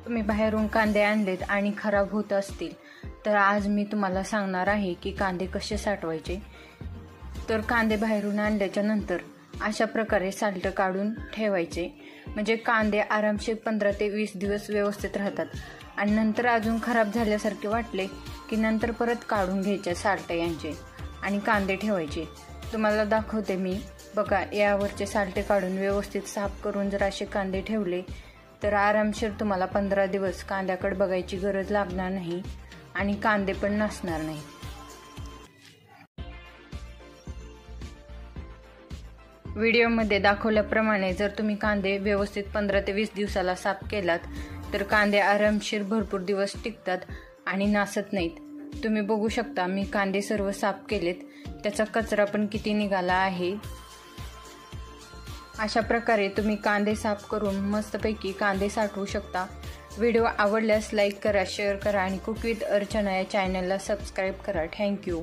तुम्ही बाहेरून कांदे आणलेत आणि खराब होत असतील तर आज मी तुम्हाला सांगणार आहे की कांदे कसे साठवायचे। तर कांदे बाहेरून आणल्याच्या नंतर अशा प्रकारे साल्ट काढून ठेवायचे, म्हणजे कांदे आरामशीर 15 ते 20 दिवस व्यवस्थित राहतात। आणि नंतर अजून खराब झाल्यासारखे वाटले की नंतर परत काढून घ्यायचे साल्ट यांचे आणि कांदे ठेवायचे। तुम्हाला दाखवते मी, बघा यावरचे साल्ट काढून व्यवस्थित साफ करून जर असे कांदे ठेवले तर आरामशीर तुम्हाला 15 दिवस कांद्याकडे बघायची गरज लागणार नाही आणि कांदे पण नसणार नाही। व्हिडिओमध्ये दाखवल्याप्रमाणे जर तुम्ही कांदे व्यवस्थित 15 ते 20 दिवसाला साफ केलात तर कांदे आरामशीर भरपूर दिवस टिकतात आणि नासत नाहीत। तुम्ही बघू शकता मी कांदे सर्व साफ केलेत, त्याचा कचरा पण किती निघाला आहे। अशा प्रकारे तुम्ही कांदे साफ करून मस्तपैकी कांदे साठवू शकता। व्हिडिओ आवडल्यास लाईक करा, शेअर करा आणि कुक विथ अर्चना या चॅनलला सबस्क्राईब करा। थँक्यू।